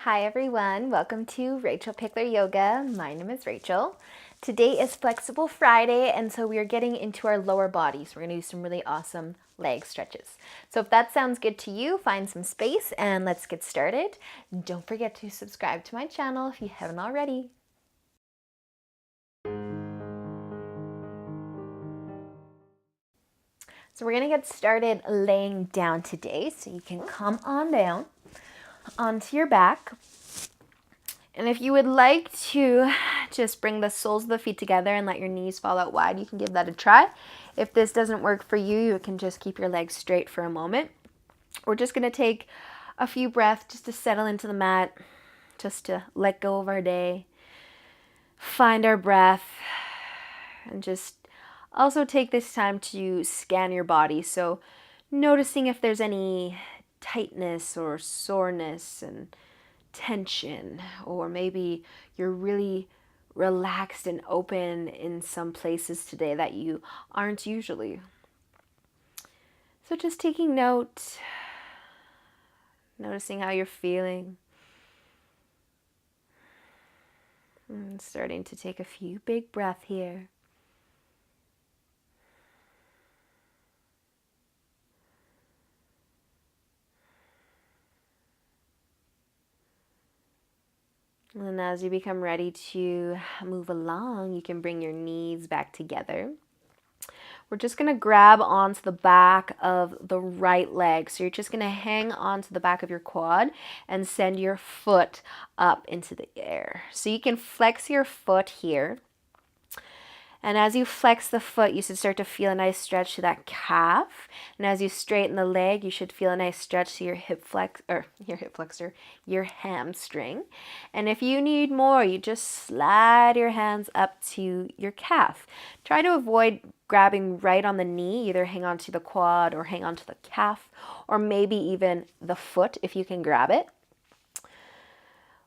Hi everyone, welcome to Rachel Pichler Yoga. My name is Rachel. Today is Flexible Friday, and so we are getting into our lower bodies. We're going to do some really awesome leg stretches. So if that sounds good to you, find some space and let's get started. Don't forget to subscribe to my channel if you haven't already. So we're going to get started laying down today. So you can come on down onto your back. And if you would like to just bring the soles of the feet together and let your knees fall out wide, you can give that a try. If this doesn't work for you, you can just keep your legs straight for a moment. We're just going to take a few breaths just to settle into the mat, just to let go of our day, find our breath, and just also take this time to scan your body. So noticing if there's any tightness or soreness and tension, or maybe you're really relaxed and open in some places today that you aren't usually. So just taking note, noticing how you're feeling, and starting to take a few big breaths here. And as you become ready to move along, you can bring your knees back together. We're just going to grab onto the back of the right leg. So you're just going to hang onto the back of your quad and send your foot up into the air. So you can flex your foot here. And as you flex the foot, you should start to feel a nice stretch to that calf. And as you straighten the leg, you should feel a nice stretch to your your hamstring. And if you need more, you just slide your hands up to your calf. Try to avoid grabbing right on the knee, either hang onto the quad or hang onto the calf, or maybe even the foot if you can grab it.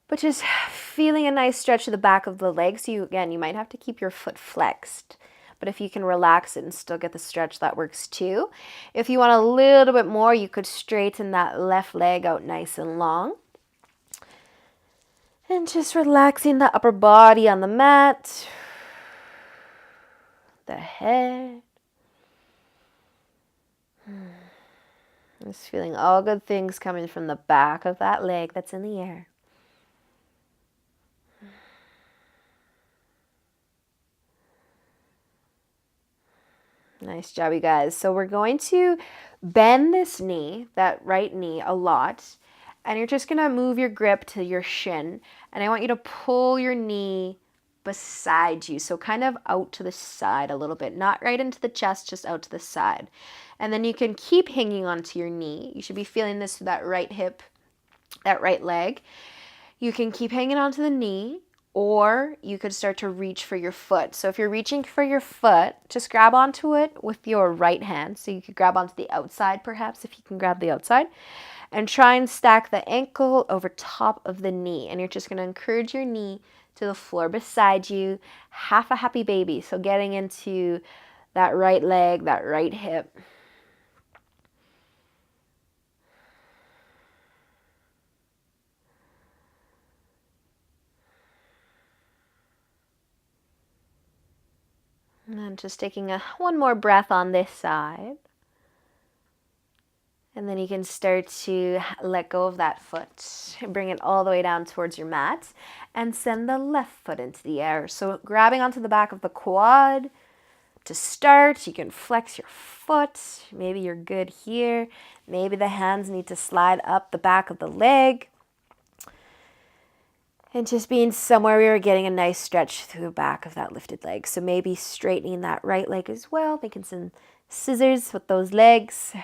But just feeling a nice stretch to the back of the leg. So you might have to keep your foot flexed. But if you can relax it and still get the stretch, that works too. If you want a little bit more, you could straighten that left leg out nice and long. And just relaxing the upper body on the mat. The head. Just feeling all good things coming from the back of that leg that's in the air. Nice job, you guys. So we're going to bend this knee, that right knee, a lot. And you're just going to move your grip to your shin. And I want you to pull your knee beside you. So kind of out to the side a little bit. Not right into the chest, just out to the side. And then you can keep hanging onto your knee. You should be feeling this through that right hip, that right leg. You can keep hanging onto the knee. Or you could start to reach for your foot. So if you're reaching for your foot, just grab onto it with your right hand. So you could grab onto the outside perhaps if you can grab the outside. And try and stack the ankle over top of the knee. And you're just going to encourage your knee to the floor beside you. Half a happy baby. So getting into that right leg, that right hip. And then just taking one more breath on this side. And then you can start to let go of that foot and bring it all the way down towards your mat and send the left foot into the air. So grabbing onto the back of the quad to start, you can flex your foot. Maybe you're good here. Maybe the hands need to slide up the back of the leg. And just being somewhere where you're getting a nice stretch through the back of that lifted leg. So maybe straightening that right leg as well, making some scissors with those legs.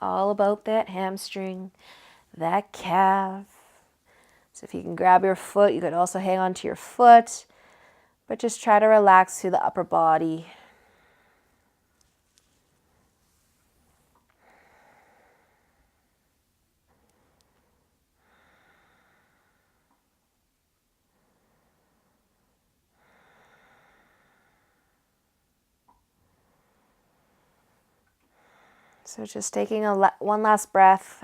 All about that hamstring, that calf. So if you can grab your foot, you could also hang on to your foot, but just try to relax through the upper body. So just taking one last breath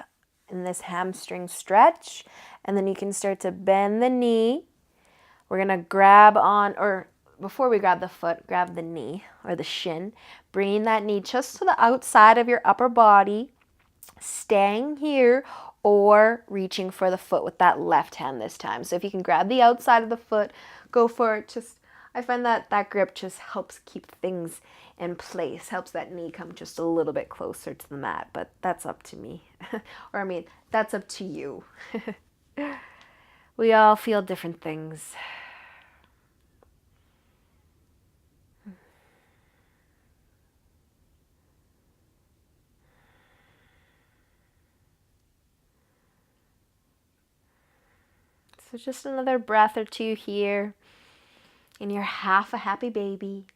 in this hamstring stretch, and then you can start to bend the knee. We're going to grab on, or before we grab the foot, grab the knee or the shin. Bringing that knee just to the outside of your upper body, staying here, or reaching for the foot with that left hand this time. So if you can grab the outside of the foot, go for it. I find that grip just helps keep things in place, helps that knee come just a little bit closer to the mat, but that's up to me. Or that's up to you. We all feel different things. So just another breath or two here, and you're half a happy baby.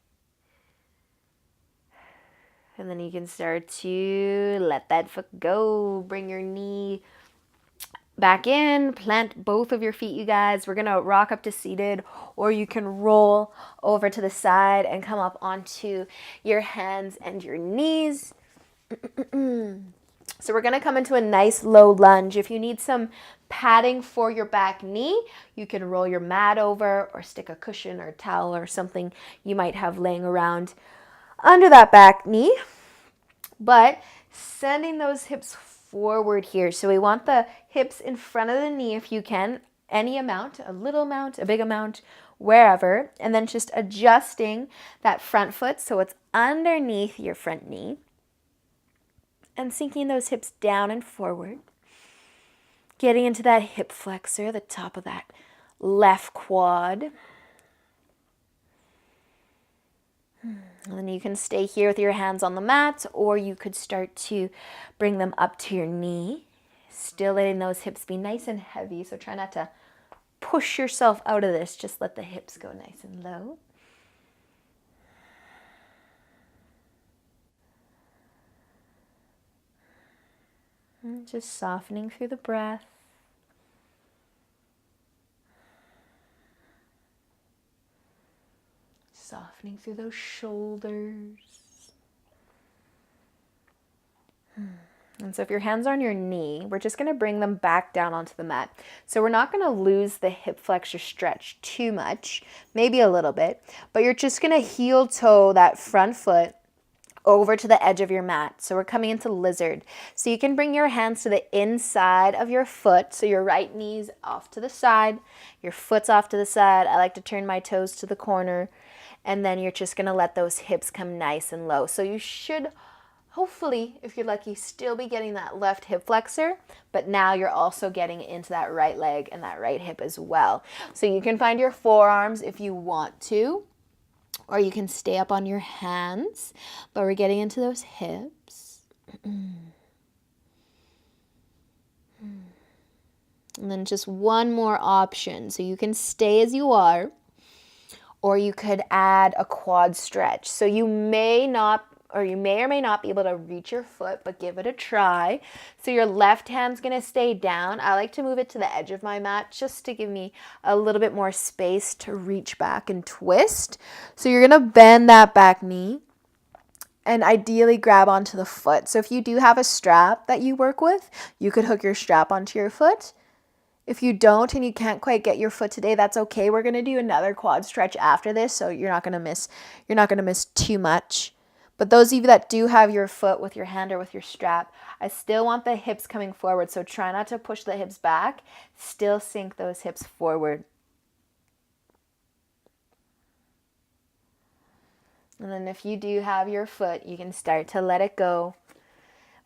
And then you can start to let that foot go. Bring your knee back in. Plant both of your feet, you guys. We're going to rock up to seated, or you can roll over to the side and come up onto your hands and your knees. So we're going to come into a nice low lunge. If you need some padding for your back knee, you can roll your mat over or stick a cushion or a towel or something you might have laying around under that back knee. But sending those hips forward here. So we want the hips in front of the knee if you can, any amount, a little amount, a big amount, wherever. And then just adjusting that front foot so it's underneath your front knee. And sinking those hips down and forward. Getting into that hip flexor, the top of that left quad. And then you can stay here with your hands on the mat, or you could start to bring them up to your knee. Still letting those hips be nice and heavy, so try not to push yourself out of this. Just let the hips go nice and low. And just softening through the breath. Softening through those shoulders. And so if your hands are on your knee, we're just going to bring them back down onto the mat. So we're not going to lose the hip flexor stretch too much, maybe a little bit, but you're just going to heel toe that front foot over to the edge of your mat. So we're coming into lizard. So you can bring your hands to the inside of your foot. So your right knee's off to the side, your foot's off to the side. I like to turn my toes to the corner. And then you're just going to let those hips come nice and low. So you should, hopefully, if you're lucky, still be getting that left hip flexor, but now you're also getting into that right leg and that right hip as well. So you can find your forearms if you want to, or you can stay up on your hands, but we're getting into those hips. And then just one more option. So you can stay as you are, or you could add a quad stretch. So you may or may not be able to reach your foot, but give it a try. So your left hand's gonna stay down. I like to move it to the edge of my mat just to give me a little bit more space to reach back and twist. So you're gonna bend that back knee and ideally grab onto the foot. So if you do have a strap that you work with, you could hook your strap onto your foot. If you don't and you can't quite get your foot today, that's okay. We're going to do another quad stretch after this, so you're not going to miss too much. But those of you that do have your foot with your hand or with your strap, I still want the hips coming forward, so try not to push the hips back. Still sink those hips forward. And then if you do have your foot, you can start to let it go.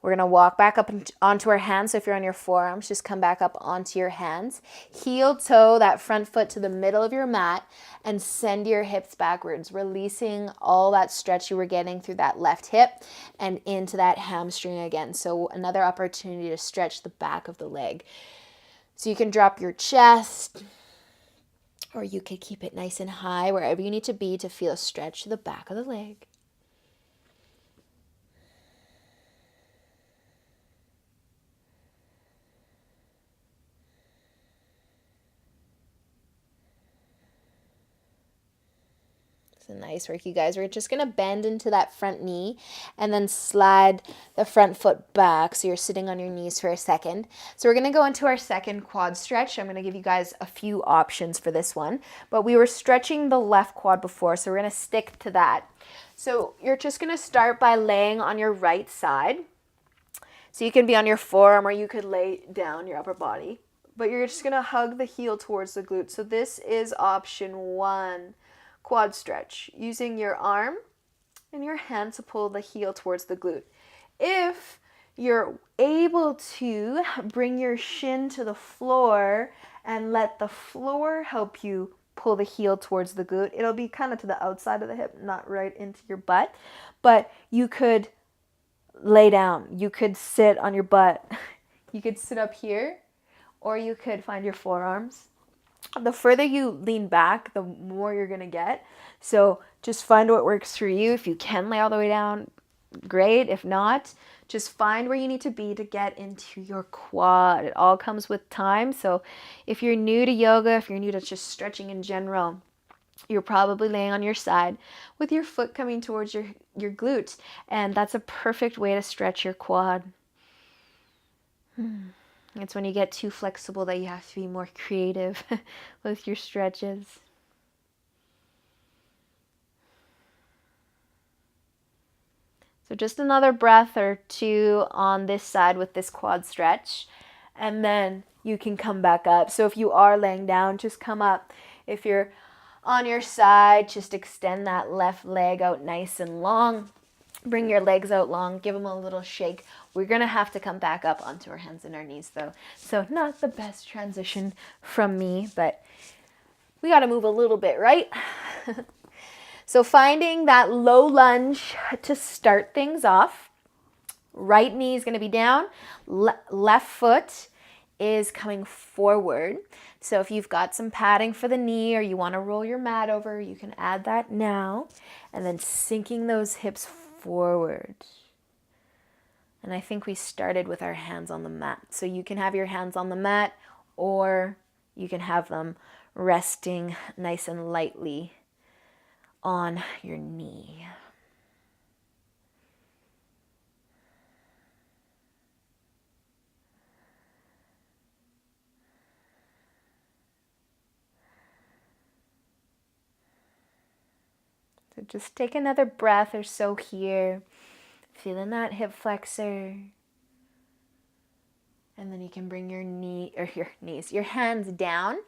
We're going to walk back up onto our hands. So if you're on your forearms, just come back up onto your hands. Heel toe that front foot to the middle of your mat and send your hips backwards, releasing all that stretch you were getting through that left hip and into that hamstring again. So another opportunity to stretch the back of the leg. So you can drop your chest, or you could keep it nice and high wherever you need to be to feel a stretch to the back of the leg. So nice work, you guys. We're just going to bend into that front knee and then slide the front foot back so you're sitting on your knees for a second. So we're going to go into our second quad stretch. I'm going to give you guys a few options for this one, but we were stretching the left quad before, so we're going to stick to that. So you're just going to start by laying on your right side. So you can be on your forearm or you could lay down your upper body, but you're just going to hug the heel towards the glute. So this is option 1. Quad stretch, using your arm and your hand to pull the heel towards the glute. If you're able to bring your shin to the floor and let the floor help you pull the heel towards the glute, it'll be kind of to the outside of the hip, not right into your butt, but you could lay down, you could sit on your butt, you could sit up here, or you could find your forearms. The further you lean back, the more you're going to get. So just find what works for you. If you can lay all the way down, great. If not, just find where you need to be to get into your quad. It all comes with time. So if you're new to yoga, if you're new to just stretching in general, you're probably laying on your side with your foot coming towards your glute. And that's a perfect way to stretch your quad. It's when you get too flexible that you have to be more creative with your stretches. So just another breath or two on this side with this quad stretch, and then you can come back up. So if you are laying down, just come up. If you're on your side, just extend that left leg out nice and long. Bring your legs out long, give them a little shake. We're going to have to come back up onto our hands and our knees though. So not the best transition from me, but we got to move a little bit, right? So finding that low lunge to start things off. Right knee is going to be down. Left foot is coming forward. So if you've got some padding for the knee or you want to roll your mat over, you can add that now. And then sinking those hips forward. And I think we started with our hands on the mat. So you can have your hands on the mat or you can have them resting nice and lightly on your knee. So just take another breath or so here. Feeling that hip flexor. And then you can bring your your hands down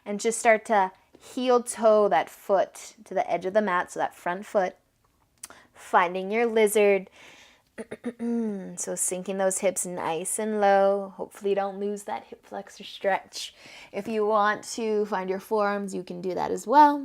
and just start to heel toe that foot to the edge of the mat, so that front foot. Finding your lizard. So sinking those hips nice and low. Hopefully you don't lose that hip flexor stretch. If you want to find your forearms, you can do that as well.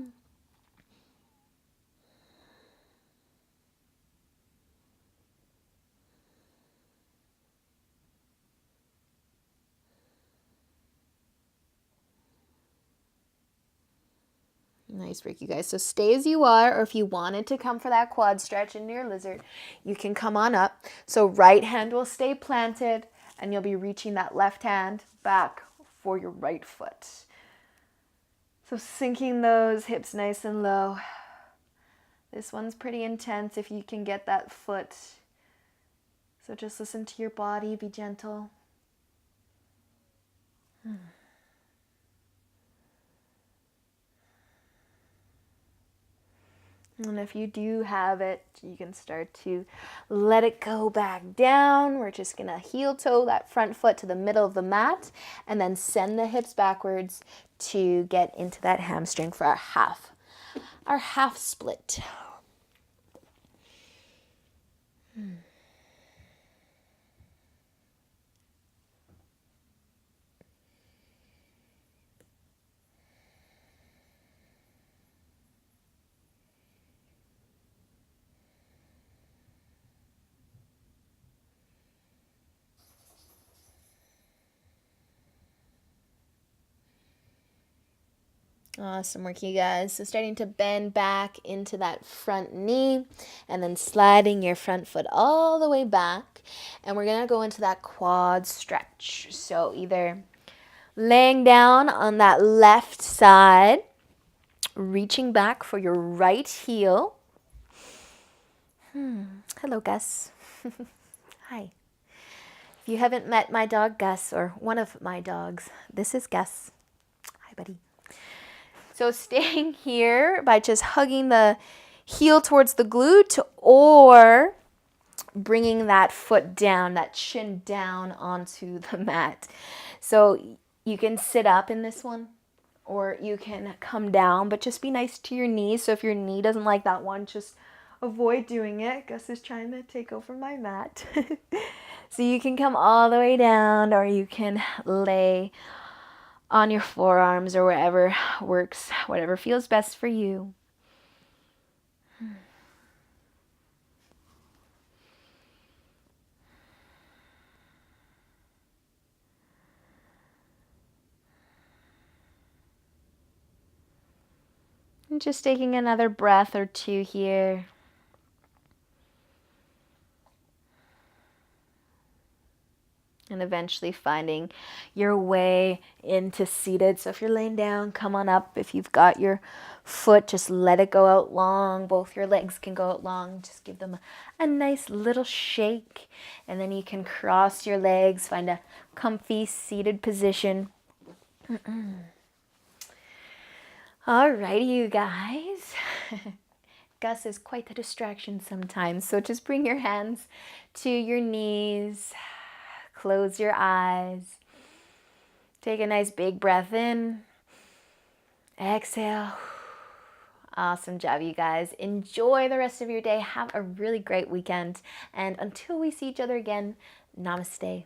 Nice work, you guys. So stay as you are, or if you wanted to come for that quad stretch into your lizard, you can come on up. So right hand will stay planted, and you'll be reaching that left hand back for your right foot. So sinking those hips nice and low. This one's pretty intense if you can get that foot. So just listen to your body, be gentle. And if you do have it, you can start to let it go back down. We're just going to heel toe that front foot to the middle of the mat and then send the hips backwards to get into that hamstring for our half split. Awesome work, you guys. So starting to bend back into that front knee and then sliding your front foot all the way back. And we're going to go into that quad stretch. So either laying down on that left side, reaching back for your right heel. Hello, Gus. Hi. If you haven't met my dog, Gus, or one of my dogs, this is Gus. Hi, buddy. So staying here by just hugging the heel towards the glute, or bringing that foot down, that shin down onto the mat. So you can sit up in this one, or you can come down, but just be nice to your knees. So if your knee doesn't like that one, just avoid doing it. Gus is trying to take over my mat. So you can come all the way down, or you can lay on your forearms or wherever works, whatever feels best for you. And just taking another breath or two here. And eventually finding your way into seated. So if you're laying down, come on up. If you've got your foot, just let it go out long. Both your legs can go out long. Just give them a nice little shake. And then you can cross your legs, find a comfy seated position. Alrighty, you guys. Gus is quite the distraction sometimes. So just bring your hands to your knees. Close your eyes. Take a nice big breath in. Exhale. Awesome job, you guys. Enjoy the rest of your day. Have a really great weekend. And until we see each other again, namaste.